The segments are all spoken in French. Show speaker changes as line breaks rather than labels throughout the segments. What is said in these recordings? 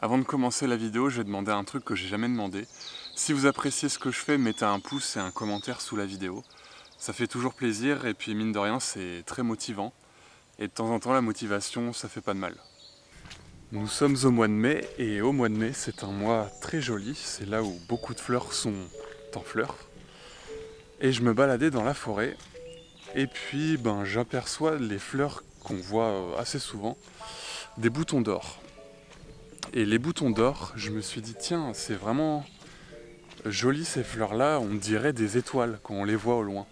Avant de commencer la vidéo, je vais demander un truc que j'ai jamais demandé. Si vous appréciez ce que je fais, mettez un pouce et un commentaire sous la vidéo. Ça fait toujours plaisir et puis mine de rien, c'est très motivant. Et de temps en temps, la motivation, ça fait pas de mal. Nous sommes au mois de mai et au mois de mai, c'est un mois très joli. C'est là où beaucoup de fleurs sont en fleurs. Et je me baladais dans la forêt et puis j'aperçois les fleurs qu'on voit assez souvent, des boutons d'or. Et les boutons d'or, je me suis dit tiens, c'est vraiment joli ces fleurs-là, on dirait des étoiles quand on les voit au loin.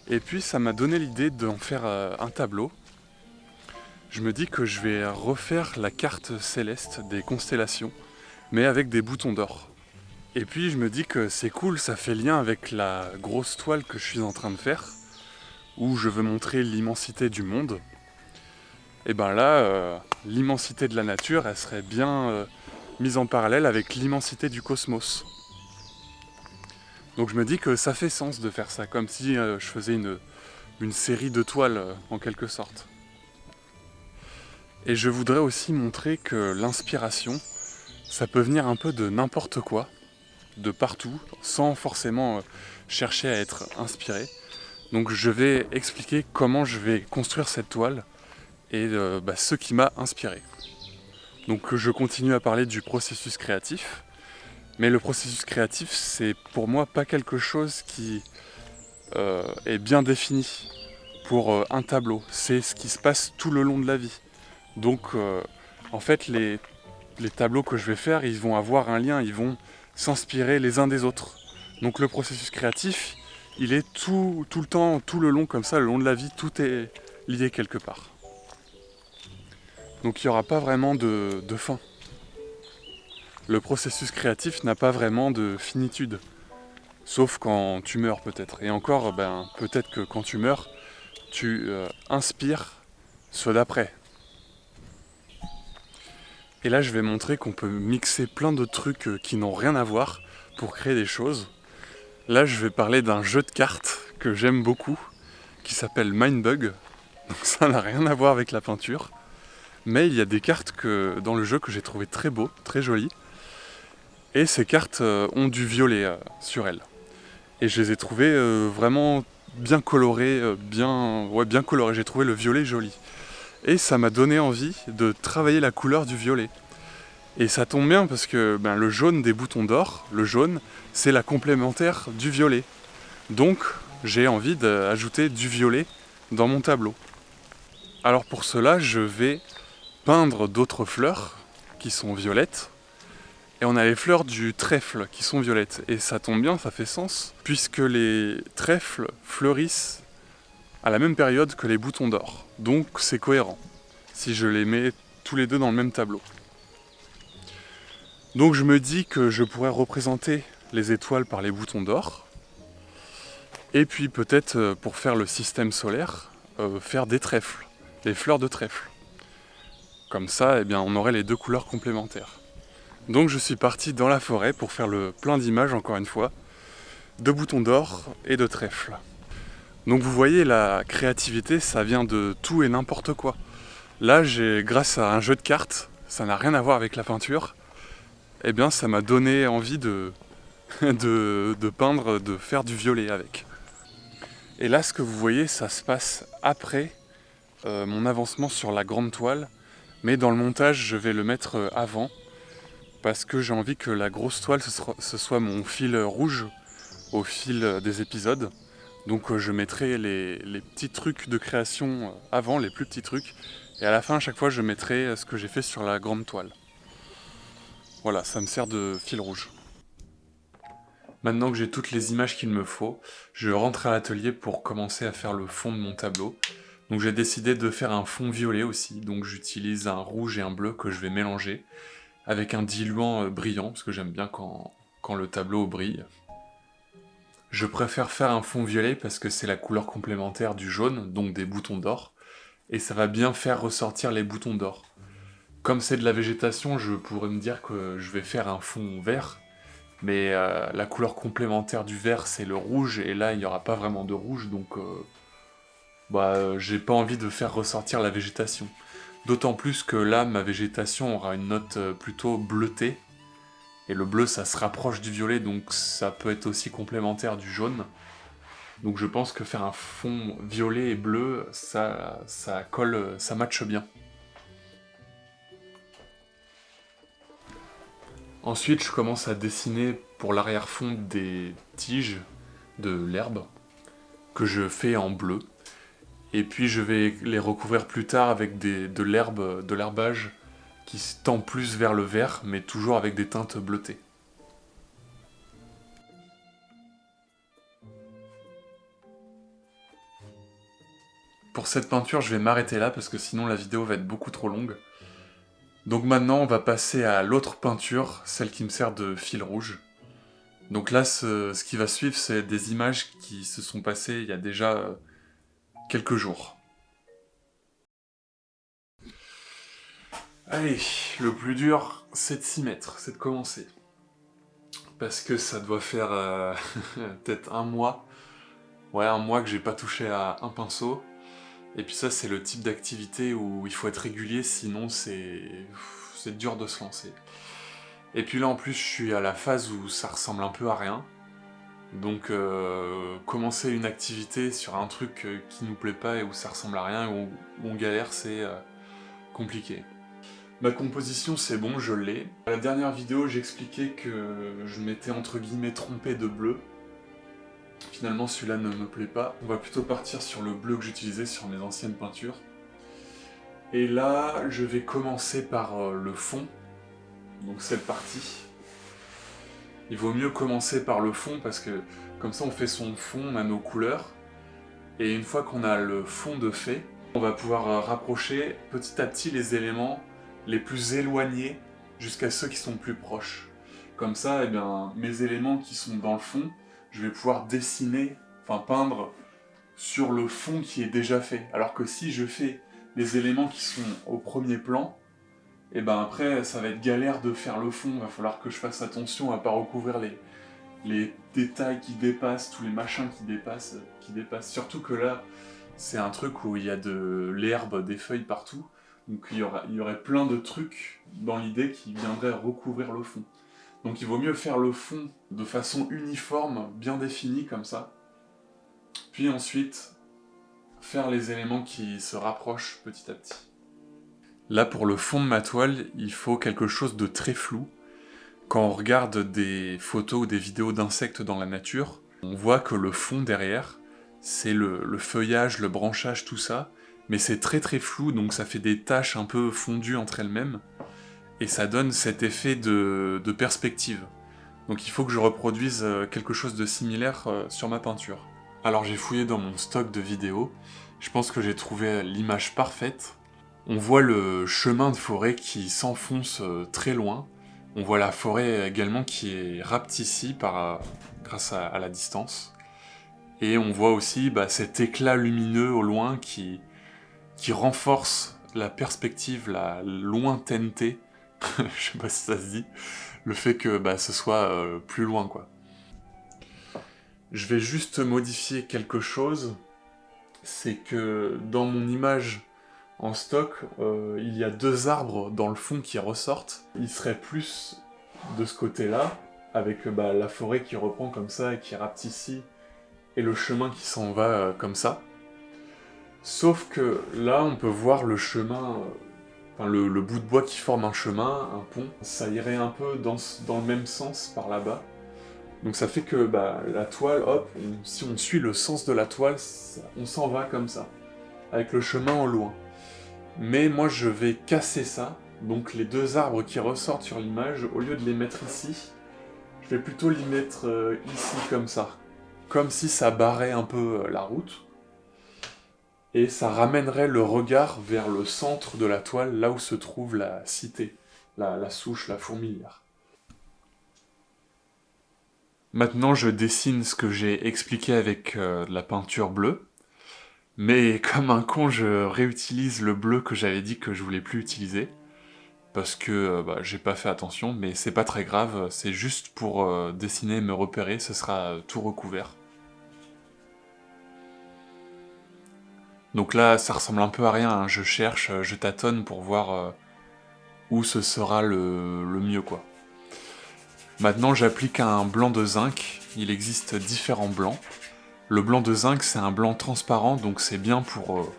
Et puis ça m'a donné l'idée d'en faire un tableau. Je me dis que je vais refaire la carte céleste des constellations, mais avec des boutons d'or. Et puis je me dis que c'est cool, ça fait lien avec la grosse toile que je suis en train de faire, où je veux montrer l'immensité du monde. Et ben là, l'immensité de la nature, elle serait bien mise en parallèle avec l'immensité du cosmos. Donc je me dis que ça fait sens de faire ça, comme si je faisais une série de toiles en quelque sorte. Et je voudrais aussi montrer que l'inspiration, ça peut venir un peu de n'importe quoi, de partout, sans forcément chercher à être inspiré. Donc je vais expliquer comment je vais construire cette toile et ce qui m'a inspiré. Donc je continue à parler du processus créatif, mais le processus créatif, c'est pour moi pas quelque chose qui est bien défini pour un tableau. C'est ce qui se passe tout le long de la vie. Donc en fait les tableaux que je vais faire, ils vont avoir un lien, ils vont s'inspirer les uns des autres. Donc le processus créatif, il est tout le temps, tout le long comme ça, le long de la vie, tout est lié quelque part. Donc il n'y aura pas vraiment de fin. Le processus créatif n'a pas vraiment de finitude. Sauf quand tu meurs peut-être. Et encore, peut-être que quand tu meurs, tu inspires ceux d'après. Et là, je vais montrer qu'on peut mixer plein de trucs qui n'ont rien à voir pour créer des choses. Là, je vais parler d'un jeu de cartes que j'aime beaucoup, qui s'appelle Mindbug. Donc ça n'a rien à voir avec la peinture. Mais il y a des cartes dans le jeu que j'ai trouvé très beaux, très jolies. Et ces cartes ont du violet sur elles. Et je les ai trouvées vraiment bien colorées, bien colorées. J'ai trouvé le violet joli. Et ça m'a donné envie de travailler la couleur du violet. Et ça tombe bien parce que le jaune des boutons d'or, le jaune, c'est la complémentaire du violet. Donc j'ai envie d'ajouter du violet dans mon tableau. Alors pour cela, je vais peindre d'autres fleurs qui sont violettes. Et on a les fleurs du trèfle qui sont violettes. Et ça tombe bien, ça fait sens, puisque les trèfles fleurissent à la même période que les boutons d'or. Donc c'est cohérent, si je les mets tous les deux dans le même tableau. Donc je me dis que je pourrais représenter les étoiles par les boutons d'or. Et puis peut-être, pour faire le système solaire, faire des trèfles, des fleurs de trèfle. Comme ça, on aurait les deux couleurs complémentaires. Donc je suis parti dans la forêt pour faire le plein d'images, encore une fois, de boutons d'or et de trèfle. Donc vous voyez, la créativité, ça vient de tout et n'importe quoi. Là, grâce à un jeu de cartes, ça n'a rien à voir avec la peinture, ça m'a donné envie de peindre, de faire du violet avec. Et là, ce que vous voyez, ça se passe après mon avancement sur la grande toile, mais dans le montage, je vais le mettre avant, parce que j'ai envie que la grosse toile, ce soit mon fil rouge au fil des épisodes. Donc je mettrai les petits trucs de création avant, les plus petits trucs, et à la fin, à chaque fois, je mettrai ce que j'ai fait sur la grande toile. Voilà, ça me sert de fil rouge. Maintenant que j'ai toutes les images qu'il me faut, je rentre à l'atelier pour commencer à faire le fond de mon tableau. Donc j'ai décidé de faire un fond violet aussi, donc j'utilise un rouge et un bleu que je vais mélanger, avec un diluant brillant, parce que j'aime bien quand le tableau brille. Je préfère faire un fond violet parce que c'est la couleur complémentaire du jaune, donc des boutons d'or, et ça va bien faire ressortir les boutons d'or. Comme c'est de la végétation, je pourrais me dire que je vais faire un fond vert, mais la couleur complémentaire du vert c'est le rouge, et là il n'y aura pas vraiment de rouge, donc j'ai pas envie de faire ressortir la végétation. D'autant plus que là, ma végétation aura une note plutôt bleutée. Et le bleu, ça se rapproche du violet, donc ça peut être aussi complémentaire du jaune. Donc je pense que faire un fond violet et bleu, ça colle, ça matche bien. Ensuite, je commence à dessiner pour l'arrière-fond des tiges de l'herbe que je fais en bleu. Et puis je vais les recouvrir plus tard avec de l'herbe, de l'herbage qui tend plus vers le vert, mais toujours avec des teintes bleutées. Pour cette peinture, je vais m'arrêter là parce que sinon la vidéo va être beaucoup trop longue. Donc maintenant, on va passer à l'autre peinture, celle qui me sert de fil rouge. Donc là, ce qui va suivre, c'est des images qui se sont passées il y a déjà quelques jours. Allez, le plus dur, c'est de s'y mettre, c'est de commencer. Parce que ça doit faire peut-être un mois. Ouais, un mois que j'ai pas touché à un pinceau. Et puis ça, c'est le type d'activité où il faut être régulier, sinon c'est dur de se lancer. Et puis là, en plus, je suis à la phase où ça ressemble un peu à rien. Donc, commencer une activité sur un truc qui nous plaît pas et où ça ressemble à rien, où on galère, c'est compliqué. Ma composition, c'est bon, je l'ai. À la dernière vidéo, j'expliquais que je m'étais entre guillemets trompé de bleu. Finalement, celui-là ne me plaît pas. On va plutôt partir sur le bleu que j'utilisais sur mes anciennes peintures. Et là, je vais commencer par le fond. Donc cette partie. Il vaut mieux commencer par le fond parce que comme ça on fait son fond, on a nos couleurs. Et une fois qu'on a le fond de fait, on va pouvoir rapprocher petit à petit les éléments les plus éloignés jusqu'à ceux qui sont plus proches. Comme ça, eh bien, mes éléments qui sont dans le fond, je vais pouvoir dessiner, enfin peindre sur le fond qui est déjà fait. Alors que si je fais les éléments qui sont au premier plan, et ben après ça va être galère de faire le fond, il va falloir que je fasse attention à pas recouvrir les détails qui dépassent, tous les machins qui dépassent. Surtout que là, c'est un truc où il y a de l'herbe, des feuilles partout, donc il y aurait plein de trucs dans l'idée qui viendraient recouvrir le fond. Donc il vaut mieux faire le fond de façon uniforme, bien définie comme ça, puis ensuite faire les éléments qui se rapprochent petit à petit. Là, pour le fond de ma toile, il faut quelque chose de très flou. Quand on regarde des photos ou des vidéos d'insectes dans la nature, on voit que le fond derrière, c'est le feuillage, le branchage, tout ça, mais c'est très très flou, donc ça fait des taches un peu fondues entre elles-mêmes, et ça donne cet effet de perspective. Donc il faut que je reproduise quelque chose de similaire sur ma peinture. Alors j'ai fouillé dans mon stock de vidéos, je pense que j'ai trouvé l'image parfaite. On voit le chemin de forêt qui s'enfonce très loin. On voit la forêt également qui est rapetissie grâce à la distance. Et on voit aussi cet éclat lumineux au loin qui renforce la perspective, la lointaineté, je sais pas si ça se dit, le fait que ce soit plus loin, quoi. Je vais juste modifier quelque chose, c'est que dans mon image en stock, il y a 2 arbres dans le fond qui ressortent. Ils seraient plus de ce côté-là, avec la forêt qui reprend comme ça et qui rapetissit, et le chemin qui s'en va comme ça. Sauf que là, on peut voir le chemin, le bout de bois qui forme un chemin, un pont. Ça irait un peu dans le même sens par là-bas. Donc ça fait que la toile, hop, si on suit le sens de la toile, on s'en va comme ça, avec le chemin en loin. Mais moi je vais casser ça, donc les 2 arbres qui ressortent sur l'image, au lieu de les mettre ici, je vais plutôt les mettre ici comme ça. Comme si ça barrait un peu la route. Et ça ramènerait le regard vers le centre de la toile, là où se trouve la cité, la souche, la fourmilière. Maintenant je dessine ce que j'ai expliqué avec la peinture bleue. Mais comme un con, je réutilise le bleu que j'avais dit que je voulais plus utiliser. Parce que j'ai pas fait attention, mais c'est pas très grave, c'est juste pour dessiner et me repérer, ce sera tout recouvert. Donc là, ça ressemble un peu à rien, hein. Je cherche, je tâtonne pour voir où ce sera le mieux, quoi. Maintenant, j'applique un blanc de zinc. Il existe différents blancs. Le blanc de zinc, c'est un blanc transparent, donc c'est bien pour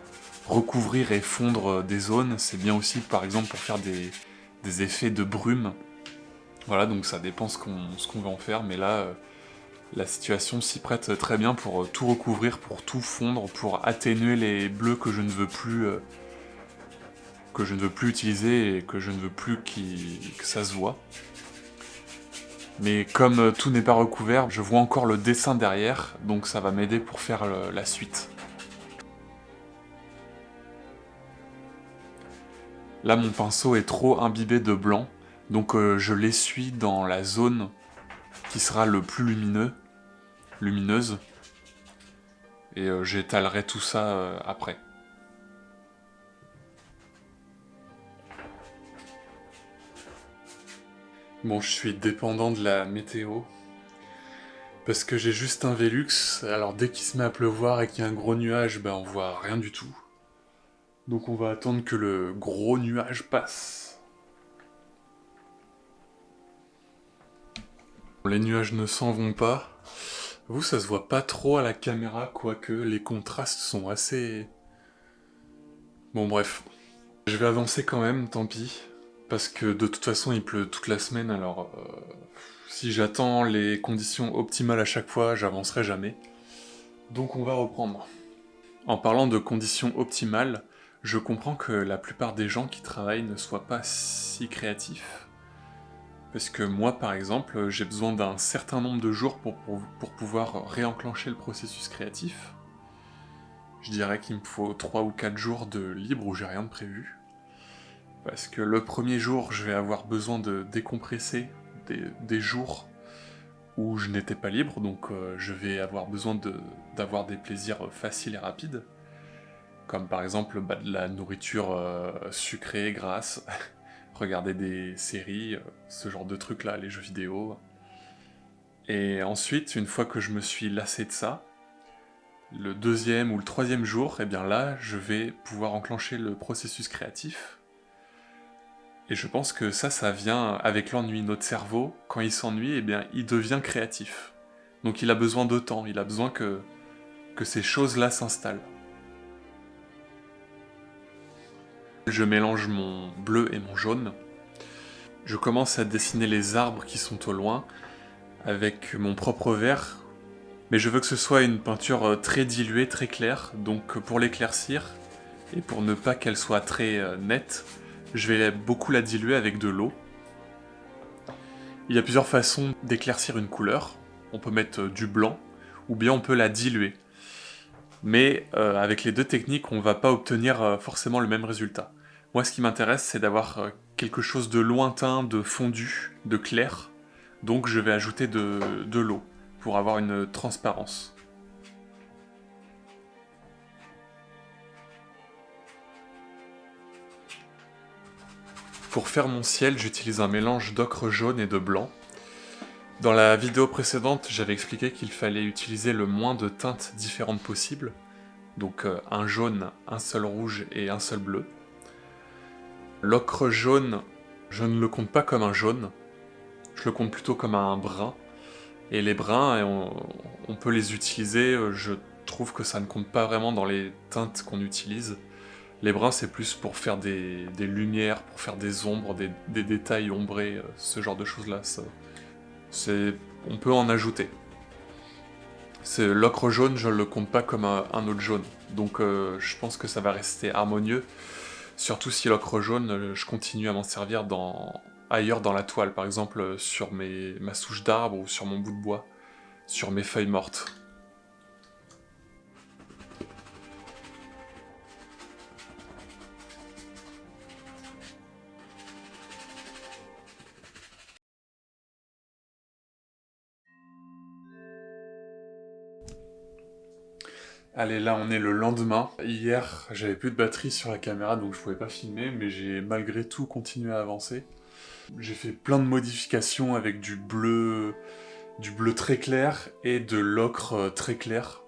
recouvrir et fondre des zones. C'est bien aussi, par exemple, pour faire des effets de brume. Voilà, donc ça dépend ce qu'on va en faire, mais là, la situation s'y prête très bien pour tout recouvrir, pour tout fondre, pour atténuer les bleus que je ne veux plus utiliser et que je ne veux plus que ça se voit. Mais comme tout n'est pas recouvert, je vois encore le dessin derrière, donc ça va m'aider pour faire la suite. Là, mon pinceau est trop imbibé de blanc, donc je l'essuie dans la zone qui sera le plus lumineuse, et j'étalerai tout ça après. Bon, je suis dépendant de la météo, parce que j'ai juste un Velux, alors dès qu'il se met à pleuvoir et qu'il y a un gros nuage, ben on voit rien du tout. Donc on va attendre que le gros nuage passe. Les nuages ne s'en vont pas. Vous, ça se voit pas trop à la caméra, quoique les contrastes sont assez... Bon bref. Je vais avancer quand même, tant pis. Parce que de toute façon, il pleut toute la semaine, alors... si j'attends les conditions optimales à chaque fois, j'avancerai jamais. Donc on va reprendre. En parlant de conditions optimales, je comprends que la plupart des gens qui travaillent ne soient pas si créatifs. Parce que moi, par exemple, j'ai besoin d'un certain nombre de jours pour pouvoir réenclencher le processus créatif. Je dirais qu'il me faut 3 ou 4 jours de libre où j'ai rien de prévu. Parce que le premier jour, je vais avoir besoin de décompresser des jours où je n'étais pas libre, donc je vais avoir besoin d'avoir des plaisirs faciles et rapides. Comme par exemple de la nourriture sucrée, grasse, regarder des séries, ce genre de trucs là, les jeux vidéo. Et ensuite, une fois que je me suis lassé de ça, le deuxième ou le troisième jour, et bien là, je vais pouvoir enclencher le processus créatif. Et je pense que ça vient avec l'ennui. Notre cerveau, quand il s'ennuie, eh bien, il devient créatif. Donc il a besoin de temps, il a besoin que ces choses-là s'installent. Je mélange mon bleu et mon jaune. Je commence à dessiner les arbres qui sont au loin avec mon propre vert, mais je veux que ce soit une peinture très diluée, très claire, donc pour l'éclaircir, et pour ne pas qu'elle soit très nette, je vais beaucoup la diluer avec de l'eau. Il y a plusieurs façons d'éclaircir une couleur. On peut mettre du blanc, ou bien on peut la diluer. Mais avec les deux techniques, on ne va pas obtenir forcément le même résultat. Moi, ce qui m'intéresse, c'est d'avoir quelque chose de lointain, de fondu, de clair. Donc je vais ajouter de l'eau pour avoir une transparence. Pour faire mon ciel, j'utilise un mélange d'ocre jaune et de blanc. Dans la vidéo précédente, j'avais expliqué qu'il fallait utiliser le moins de teintes différentes possibles. Donc un jaune, un seul rouge et un seul bleu. L'ocre jaune, je ne le compte pas comme un jaune, je le compte plutôt comme un brun. Et les bruns, on peut les utiliser, je trouve que ça ne compte pas vraiment dans les teintes qu'on utilise. Les bruns, c'est plus pour faire des lumières, pour faire des ombres, des détails ombrés, ce genre de choses-là. On peut en ajouter. L'ocre jaune, je ne le compte pas comme un autre jaune. Donc je pense que ça va rester harmonieux. Surtout si l'ocre jaune, je continue à m'en servir ailleurs dans la toile, par exemple sur ma souche d'arbre ou sur mon bout de bois, sur mes feuilles mortes. Allez, là on est le lendemain. Hier, j'avais plus de batterie sur la caméra donc je pouvais pas filmer, mais j'ai malgré tout continué à avancer. J'ai fait plein de modifications avec du bleu très clair et de l'ocre très clair.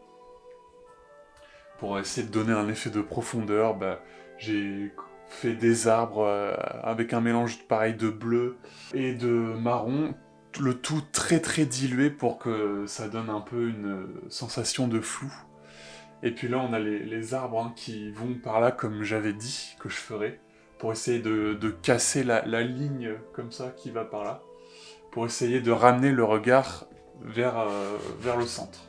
Pour essayer de donner un effet de profondeur, j'ai fait des arbres avec un mélange pareil de bleu et de marron, le tout très très dilué pour que ça donne un peu une sensation de flou. Et puis là, on a les arbres qui vont par là, comme j'avais dit que je ferais, pour essayer de casser la ligne comme ça qui va par là, pour essayer de ramener le regard vers le centre.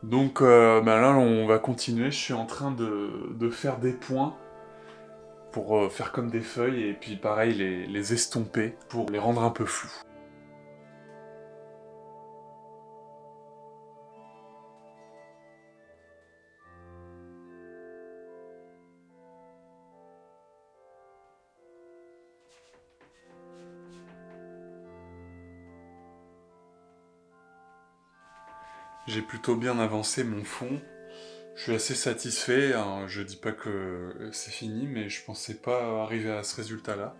Donc là, on va continuer. Je suis en train de faire des points pour faire comme des feuilles, et puis pareil, les estomper pour les rendre un peu flous. J'ai plutôt bien avancé mon fond. Je suis assez satisfait, hein. Je dis pas que c'est fini, mais je pensais pas arriver à ce résultat-là.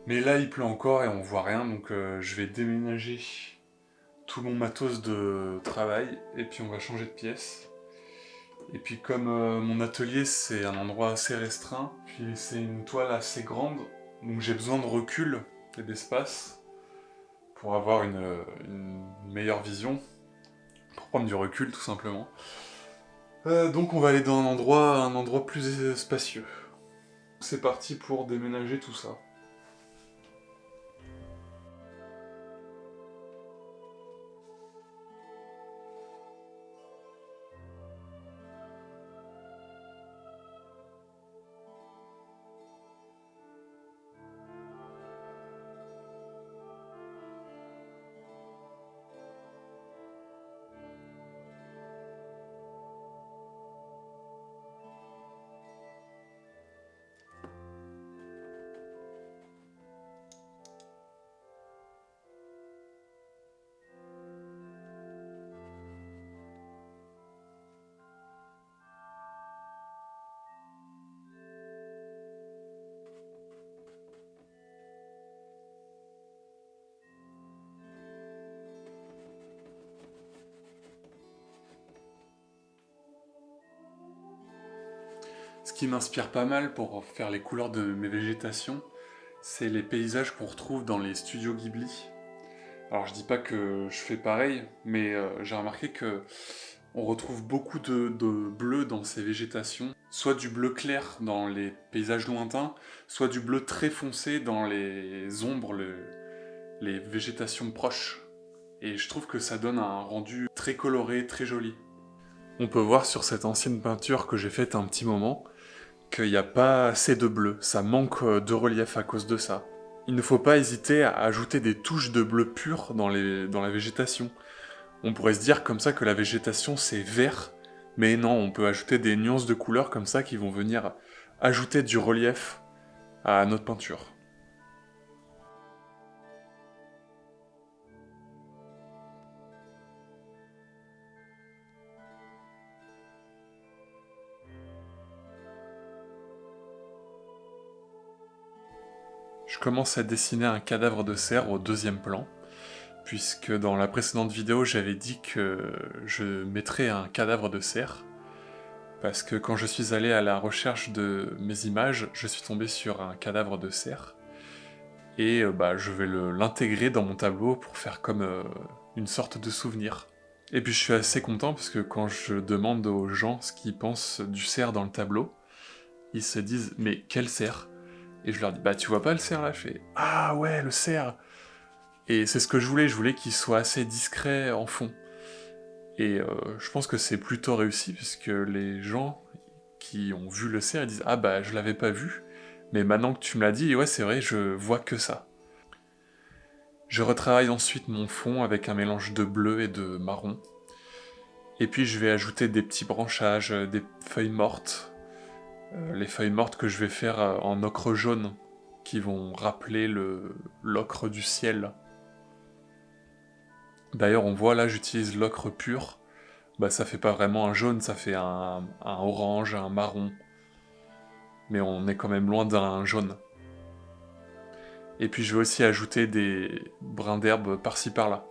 Mais là, il pleut encore et on voit rien, donc je vais déménager tout mon matos de travail, et puis on va changer de pièce. Et puis comme mon atelier, c'est un endroit assez restreint, puis c'est une toile assez grande, donc j'ai besoin de recul et d'espace pour avoir une meilleure vision, pour prendre du recul tout simplement. Donc on va aller dans un endroit plus spacieux. C'est parti pour déménager tout ça. Ce qui m'inspire pas mal pour faire les couleurs de mes végétations, c'est les paysages qu'on retrouve dans les studios Ghibli. Alors je dis pas que je fais pareil, mais j'ai remarqué que on retrouve beaucoup de bleu dans ces végétations, soit du bleu clair dans les paysages lointains, soit du bleu très foncé dans les ombres, les végétations proches. Et je trouve que ça donne un rendu très coloré, très joli. On peut voir sur cette ancienne peinture que j'ai faite un petit moment qu'il n'y a pas assez de bleu, ça manque de relief à cause de ça. Il ne faut pas hésiter à ajouter des touches de bleu pur dans la végétation. On pourrait se dire comme ça que la végétation c'est vert, mais non, on peut ajouter des nuances de couleurs comme ça qui vont venir ajouter du relief à notre peinture. Je commence à dessiner un cadavre de cerf au deuxième plan, puisque dans la précédente vidéo j'avais dit que je mettrais un cadavre de cerf, parce que quand je suis allé à la recherche de mes images, je suis tombé sur un cadavre de cerf, et je vais l'intégrer dans mon tableau pour faire comme une sorte de souvenir. Et puis je suis assez content parce que quand je demande aux gens ce qu'ils pensent du cerf dans le tableau, ils se disent mais quel cerf? Et je leur dis bah tu vois pas le cerf là? Je fais ah ouais le cerf! Et c'est ce que je voulais qu'il soit assez discret en fond. Et je pense que c'est plutôt réussi puisque les gens qui ont vu le cerf ils disent ah bah je l'avais pas vu, mais maintenant que tu me l'as dit, ouais c'est vrai, je vois que ça. Je retravaille ensuite mon fond avec un mélange de bleu et de marron. Et puis je vais ajouter des petits branchages, des feuilles mortes. Les feuilles mortes que je vais faire en ocre jaune, qui vont rappeler l'ocre du ciel. D'ailleurs on voit là j'utilise l'ocre pur. Bah ça fait pas vraiment un jaune, ça fait un orange, un marron. Mais on est quand même loin d'un jaune. Et puis je vais aussi ajouter des brins d'herbe par-ci par-là.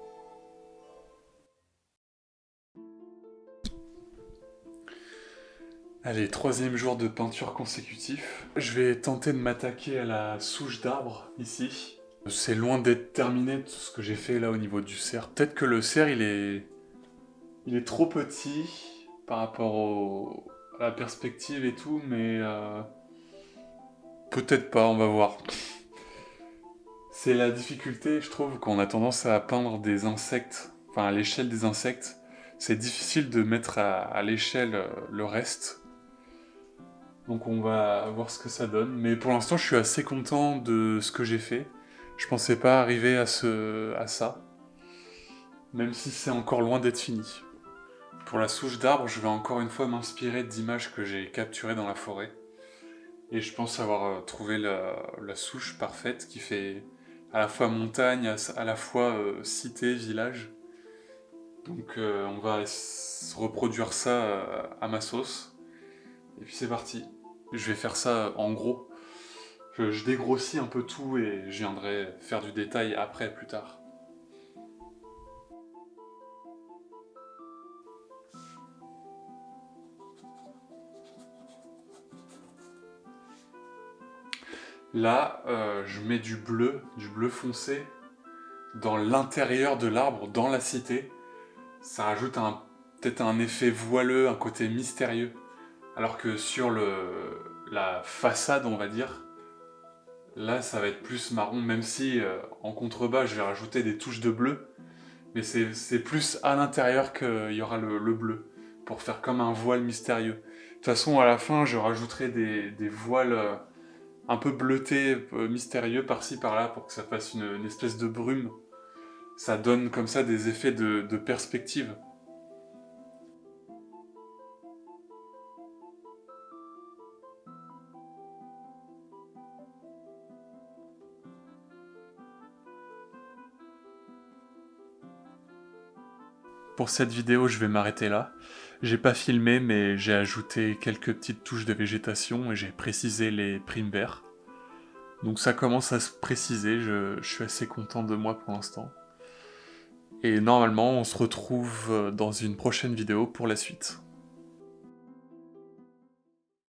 Allez, 3e jour de peinture consécutif. Je vais tenter de m'attaquer à la souche d'arbre, ici. C'est loin d'être terminé tout ce que j'ai fait là au niveau du cerf. Peut-être que le cerf, il est trop petit par rapport à la perspective et tout, mais peut-être pas, on va voir. C'est la difficulté, je trouve, quand on a tendance à peindre des insectes, enfin à l'échelle des insectes. C'est difficile de mettre à l'échelle le reste. Donc on va voir ce que ça donne. Mais pour l'instant, je suis assez content de ce que j'ai fait. Je pensais pas arriver à ça. Même si c'est encore loin d'être fini. Pour la souche d'arbre, je vais encore une fois m'inspirer d'images que j'ai capturées dans la forêt. Et je pense avoir trouvé la souche parfaite qui fait à la fois montagne, à la fois cité, village. Donc on va reproduire ça à ma sauce. Et puis c'est parti. Je vais faire ça en gros. Je dégrossis un peu tout et je viendrai faire du détail après, plus tard. Là, je mets du bleu foncé, dans l'intérieur de l'arbre, dans la cité. Ça rajoute peut-être un effet voileux, un côté mystérieux. Alors que sur la façade, on va dire, là ça va être plus marron, même si en contrebas je vais rajouter des touches de bleu. Mais c'est plus à l'intérieur qu'il y aura le bleu, pour faire comme un voile mystérieux. De toute façon, à la fin, je rajouterai des voiles un peu bleutés, mystérieux par-ci par-là, pour que ça fasse une espèce de brume. Ça donne comme ça des effets de perspective. Pour cette vidéo, je vais m'arrêter là. J'ai pas filmé, mais j'ai ajouté quelques petites touches de végétation et j'ai précisé les primes verts. Donc ça commence à se préciser, je suis assez content de moi pour l'instant. Et normalement, on se retrouve dans une prochaine vidéo pour la suite.